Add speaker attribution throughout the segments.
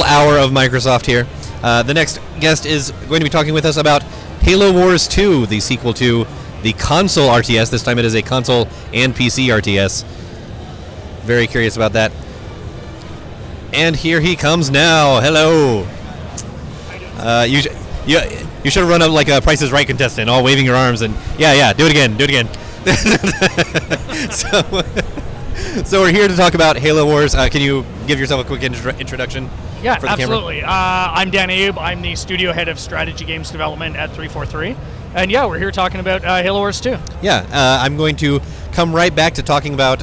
Speaker 1: hour of Microsoft here. The next guest is going to be talking with us about Halo Wars 2, the sequel to the console RTS. This time it is a console and PC RTS. Very curious about that. And here he comes now. Hello. You should have run up like a Price is Right contestant, all waving your arms and yeah, do it again. So we're here to talk about Halo Wars. Can you give yourself a quick introduction?
Speaker 2: Yeah,
Speaker 1: for the
Speaker 2: absolutely. I'm Dan Ayoub. I'm the studio head of strategy games development at 343. And yeah, we're here talking about Halo Wars 2.
Speaker 1: Yeah, I'm going to come right back to talking about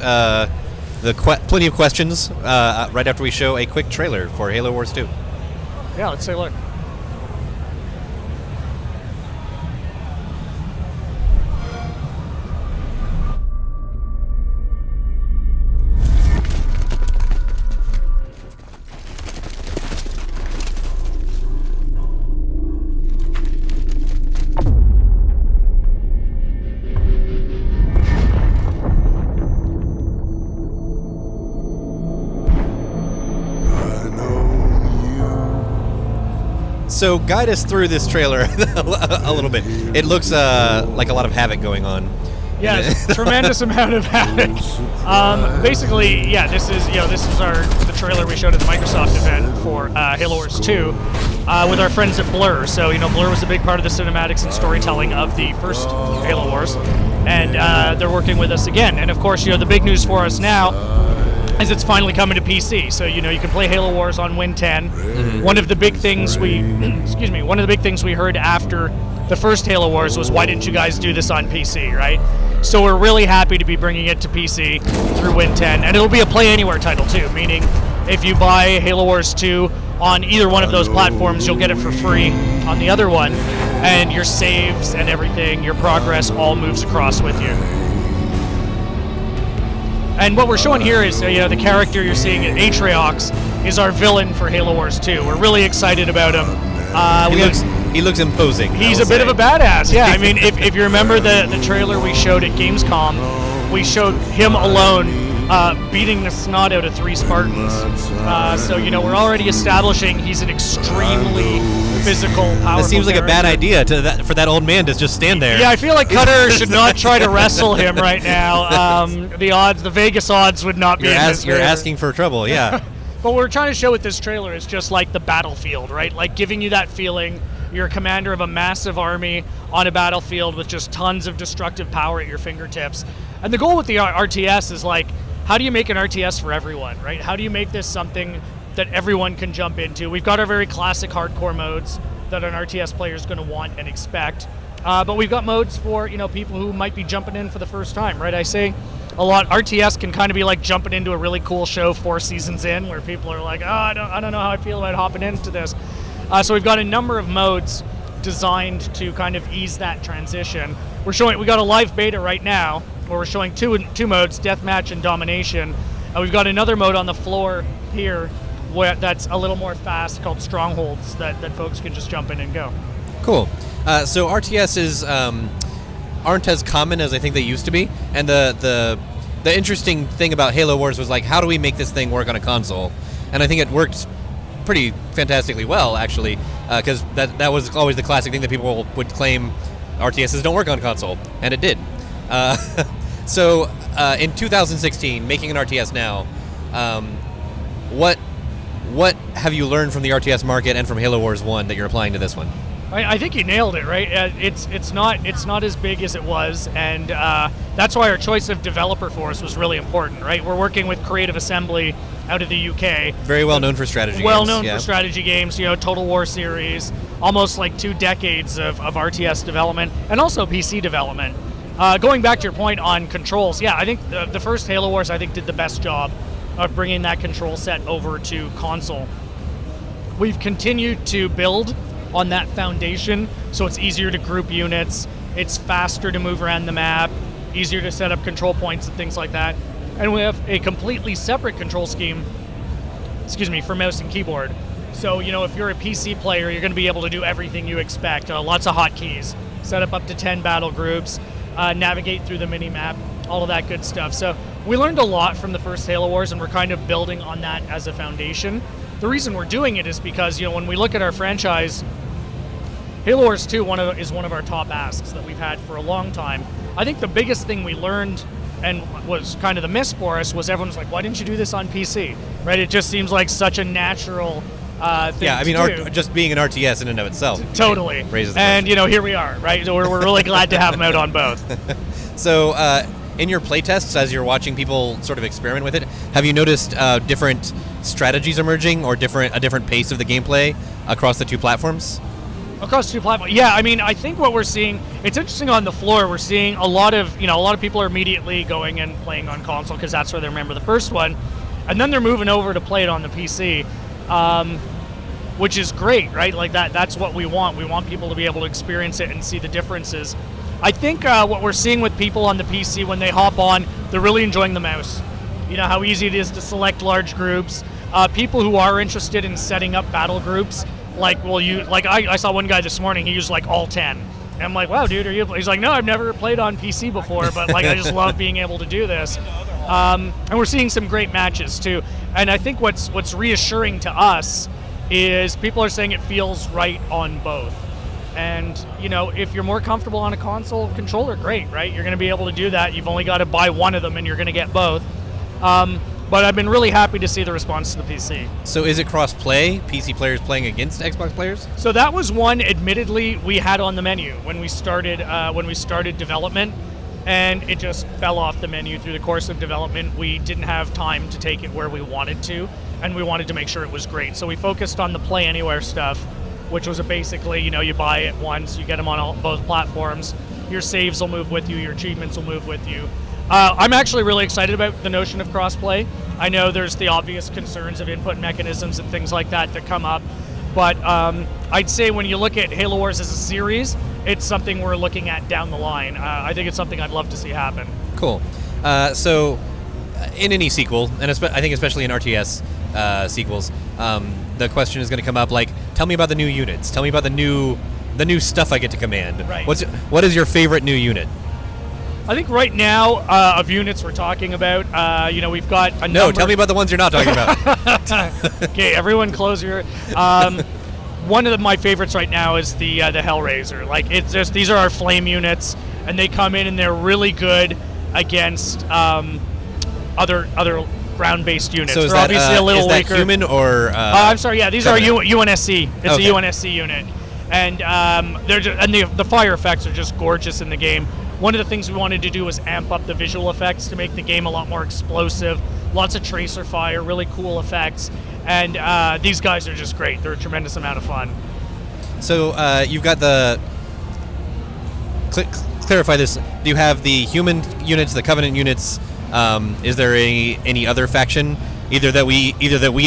Speaker 1: plenty of questions right after we show a quick trailer for Halo Wars 2.
Speaker 2: Yeah, let's take a look.
Speaker 1: So guide us through this trailer a little bit. It looks like a lot of havoc going on.
Speaker 2: Yeah, tremendous amount of havoc. Basically, yeah, this is the trailer we showed at the Microsoft event for Halo Wars 2 with our friends at Blur. So Blur was a big part of the cinematics and storytelling of the first Halo Wars, and they're working with us again. And of course, the big news for us now is it's finally coming to PC. So you can play Halo Wars on Win 10. Mm-hmm. One of the big things we heard after the first Halo Wars was, why didn't you guys do this on PC, right? So we're really happy to be bringing it to PC through Win 10, and it'll be a Play Anywhere title too, meaning if you buy Halo Wars 2 on either one of those platforms, you'll get it for free on the other one, and your saves and everything, your progress all moves across with you. And what we're showing here is, the character you're seeing, Atriox, is our villain for Halo Wars 2. We're really excited about him.
Speaker 1: He looks imposing.
Speaker 2: He's a bit of a badass, yeah. I mean, if you remember the trailer we showed at Gamescom, we showed him alone beating the snot out of 3 Spartans. So, we're already establishing he's an extremely physical, powerful
Speaker 1: That seems like
Speaker 2: character.
Speaker 1: a bad idea for that old man to just stand there.
Speaker 2: Yeah, I feel like Cutter should not try to wrestle him right now. The Vegas odds would not be in his favor.
Speaker 1: You're asking for trouble, yeah.
Speaker 2: But what we're trying to show with this trailer is just like the battlefield, right? Like giving you that feeling you're a commander of a massive army on a battlefield with just tons of destructive power at your fingertips. And the goal with the RTS is like, how do you make an RTS for everyone, right? How do you make this something that everyone can jump into? We've got our very classic hardcore modes that an RTS player is going to want and expect. But we've got modes for people who might be jumping in for the first time, right? I say a lot, RTS can kind of be like jumping into a really cool show 4 seasons in, where people are like, I don't know how I feel about hopping into this. So we've got a number of modes designed to kind of ease that transition. We got a live beta right now where we're showing two modes, Deathmatch and Domination. And we've got another mode on the floor here that's a little more fast called Strongholds that folks can just jump in and go.
Speaker 1: Cool. So RTSs aren't as common as I think they used to be, and the interesting thing about Halo Wars was like, how do we make this thing work on a console? And I think it worked pretty fantastically well, actually, because that was always the classic thing that people would claim RTSs don't work on console, and it did. So in 2016, making an RTS now, what have you learned from the RTS market and from Halo Wars 1 that you're applying to this one?
Speaker 2: I think you nailed it, right? It's not as big as it was, and that's why our choice of developer for us was really important, right? We're working with Creative Assembly out of the UK.
Speaker 1: Very well known for strategy games.
Speaker 2: Well known for strategy games, Total War series, almost like 2 decades of RTS development, and also PC development. Going back to your point on controls, yeah, I think the first Halo Wars, I think, did the best job of bringing that control set over to console. We've continued to build on that foundation, so it's easier to group units, it's faster to move around the map, easier to set up control points and things like that. And we have a completely separate control scheme, for mouse and keyboard. So, if you're a PC player, you're going to be able to do everything you expect. Lots of hotkeys, set up to 10 battle groups, navigate through the mini-map, all of that good stuff. So we learned a lot from the first Halo Wars, and we're kind of building on that as a foundation. the reason we're doing it is because, when we look at our franchise, Halo Wars 2 is one of our top asks that we've had for a long time. I think the biggest thing we learned and was kind of the miss for us was everyone's like, why didn't you do this on PC? Right? It just seems like such a natural thing
Speaker 1: Yeah, I mean,
Speaker 2: to do.
Speaker 1: just being an RTS in and of itself.
Speaker 2: Totally.
Speaker 1: Raises the
Speaker 2: and,
Speaker 1: question.
Speaker 2: here we are, right? So we're really glad to have them out on both.
Speaker 1: So, in your playtests, as you're watching people sort of experiment with it, have you noticed different strategies emerging or a different pace of the gameplay across the two platforms?
Speaker 2: Across two platforms, yeah. I mean, I think what we're seeing, it's interesting on the floor. We're seeing a lot of people are immediately going and playing on console because that's where they remember the first one, and then they're moving over to play it on the PC, which is great, right? Like that's what we want. We want people to be able to experience it and see the differences. I think what we're seeing with people on the PC when they hop on, they're really enjoying the mouse. You know how easy it is to select large groups. People who are interested in setting up battle groups. I saw one guy this morning, he used like all 10. And I'm like, wow, dude, he's like, no, I've never played on PC before, but like I just love being able to do this. And we're seeing some great matches too. And I think what's reassuring to us is people are saying it feels right on both. And, if you're more comfortable on a console controller, great, right? You're going to be able to do that. You've only got to buy one of them and you're going to get both. But I've been really happy to see the response to the PC.
Speaker 1: So is it cross-play, PC players playing against Xbox players?
Speaker 2: So that was one, admittedly, we had on the menu when we started development, and it just fell off the menu through the course of development. We didn't have time to take it where we wanted to, and we wanted to make sure it was great. So we focused on the Play Anywhere stuff, which was basically, you buy it once, you get them on both platforms, your saves will move with you, your achievements will move with you. I'm actually really excited about the notion of crossplay. I know there's the obvious concerns of input mechanisms and things like that come up, but I'd say when you look at Halo Wars as a series, it's something we're looking at down the line. I think it's something I'd love to see happen.
Speaker 1: Cool. So, in any sequel, and I think especially in RTS sequels, the question is going to come up like, tell me about the new units. Tell me about the new stuff I get to command.
Speaker 2: Right.
Speaker 1: What is your favorite new unit?
Speaker 2: I think right now, of units we're talking about, we've got a number.
Speaker 1: No, tell me about the ones you're not talking about.
Speaker 2: Okay, everyone close your... one of my favorites right now is the Hellraiser. Like, it's just, these are our flame units, and they come in and they're really good against other ground-based units.
Speaker 1: So is
Speaker 2: they're
Speaker 1: that,
Speaker 2: obviously a little
Speaker 1: is that
Speaker 2: weaker.
Speaker 1: human or...
Speaker 2: I'm sorry, yeah, these
Speaker 1: Covenant?
Speaker 2: are UNSC. It's
Speaker 1: Okay.
Speaker 2: a UNSC unit. And they're just, and the fire effects are just gorgeous in the game. One of the things we wanted to do was amp up the visual effects to make the game a lot more explosive. Lots of tracer fire, really cool effects. And these guys are just great. They're a tremendous amount of fun.
Speaker 1: So you've got the... Clarify this. Do you have the human units, the Covenant units? Is there any other faction either that we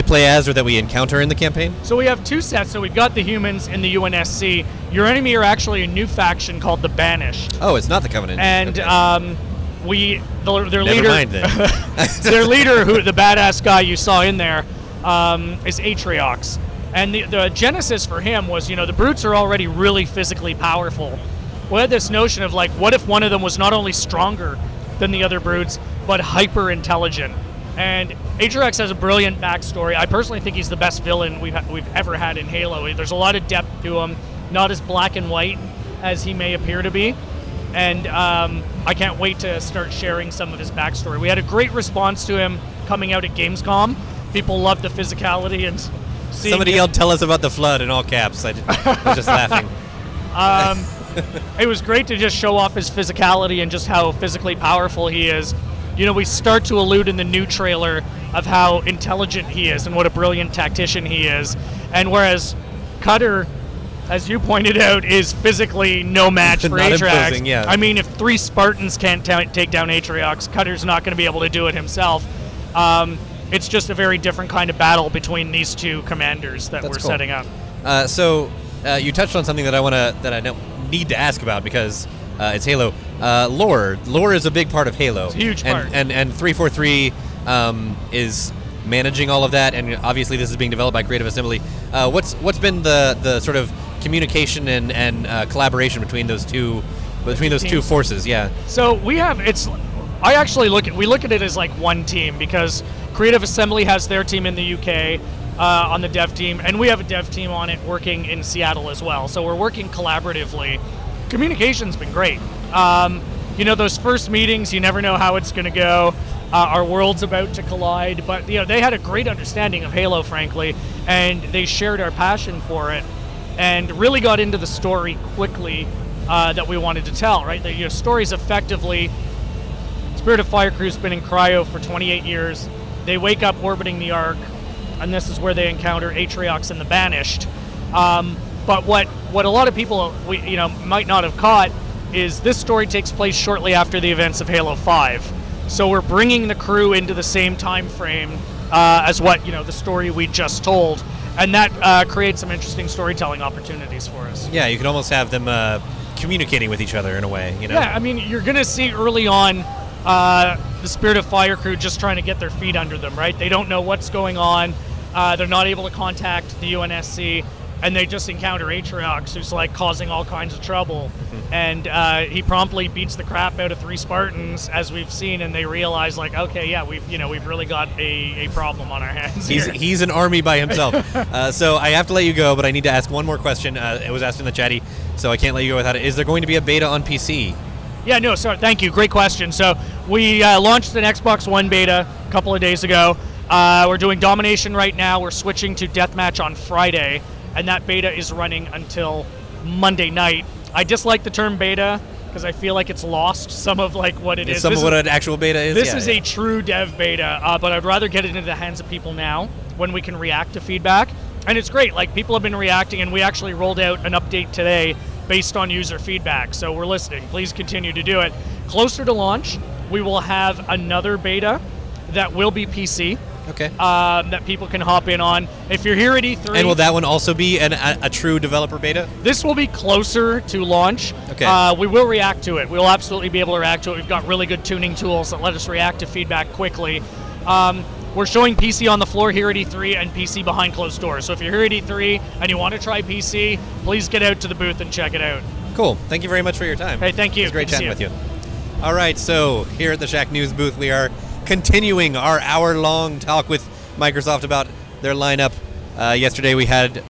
Speaker 1: play as or that we encounter in the campaign?
Speaker 2: So we have two sets. So we've got the humans in the UNSC. Your enemy are actually a new faction called the Banished.
Speaker 1: Oh, it's not the Covenant.
Speaker 2: And
Speaker 1: okay.
Speaker 2: Their
Speaker 1: Never
Speaker 2: leader,
Speaker 1: mind then.
Speaker 2: their leader, who the badass guy you saw in there, is Atriox. And the genesis for him was, the brutes are already really physically powerful. We had this notion of like, what if one of them was not only stronger than the other brutes, but hyper intelligent? And Atriox has a brilliant backstory. I personally think he's the best villain we've ever had in Halo. There's a lot of depth to him, not as black and white as he may appear to be. And I can't wait to start sharing some of his backstory. We had a great response to him coming out at Gamescom. People loved the physicality and seeing
Speaker 1: Somebody
Speaker 2: him.
Speaker 1: yelled, "Tell us about the flood" in all caps. I was just laughing.
Speaker 2: It was great to just show off his physicality and just how physically powerful he is. We start to allude in the new trailer of how intelligent he is and what a brilliant tactician he is. And whereas Cutter, as you pointed out, is physically no match for
Speaker 1: Not
Speaker 2: Atriox.
Speaker 1: imposing, yeah.
Speaker 2: I mean, if 3 Spartans can't take down Atriox, Cutter's not going to be able to do it himself. It's just a very different kind of battle between these two commanders that
Speaker 1: That's
Speaker 2: we're
Speaker 1: cool.
Speaker 2: setting up.
Speaker 1: So you touched on something that I don't need to ask about because it's Halo. Lore. Lore is a big part of Halo.
Speaker 2: It's a huge part.
Speaker 1: And 343 is managing all of that, and obviously this is being developed by Creative Assembly. What's been the sort of communication and collaboration between those two forces? Yeah.
Speaker 2: So we look at it as like one team because Creative Assembly has their team in the UK, on the dev team, and we have a dev team on it working in Seattle as well. So we're working collaboratively. Communication's been great. Those first meetings, you never know how it's going to go. Our world's about to collide, but they had a great understanding of Halo, frankly, and they shared our passion for it, and really got into the story quickly that we wanted to tell. Right, the story's effectively Spirit of Fire Crew's been in cryo for 28 years. They wake up orbiting the Ark, and this is where they encounter Atriox and the Banished. But what a lot of people might not have caught is this story takes place shortly after the events of Halo 5. So we're bringing the crew into the same time frame as what the story we just told, and that creates some interesting storytelling opportunities for us.
Speaker 1: Yeah, you can almost have them communicating with each other in a way.
Speaker 2: Yeah, I mean, you're going to see early on the Spirit of Fire Crew just trying to get their feet under them, right? They don't know what's going on. They're not able to contact the UNSC, and they just encounter Atriox, who's causing all kinds of trouble. And he promptly beats the crap out of 3 Spartans, as we've seen, and they realize okay, yeah, we've really got a problem on our hands here.
Speaker 1: He's an army by himself. So I have to let you go, but I need to ask one more question. It was asked in the chatty, so I can't let you go without it. Is there going to be a beta on PC?
Speaker 2: Yeah, no, sorry, thank you. Great question. So we launched an Xbox One beta a couple of days ago. We're doing Domination right now. We're switching to Deathmatch on Friday, and that beta is running until Monday night. I dislike the term beta because I feel like it's lost some of what it is.
Speaker 1: Some of what an actual beta is?
Speaker 2: This is a true dev beta, but I'd rather get it into the hands of people now when we can react to feedback. And it's great. People have been reacting, and we actually rolled out an update today based on user feedback. So we're listening. Please continue to do it. Closer to launch, we will have another beta that will be PC.
Speaker 1: Okay.
Speaker 2: That people can hop in on. If you're here at E3...
Speaker 1: And will that one also be a true developer beta?
Speaker 2: This will be closer to launch.
Speaker 1: Okay.
Speaker 2: We will react to it. We'll absolutely be able to react to it. We've got really good tuning tools that let us react to feedback quickly. We're showing PC on the floor here at E3 and PC behind closed doors. So if you're here at E3 and you want to try PC, please get out to the booth and check it out.
Speaker 1: Cool. Thank you very much for your time.
Speaker 2: Hey, thank you.
Speaker 1: It was great chatting with you. All right, so here at the Shacknews booth, we are continuing our hour-long talk with Microsoft about their lineup. Yesterday we had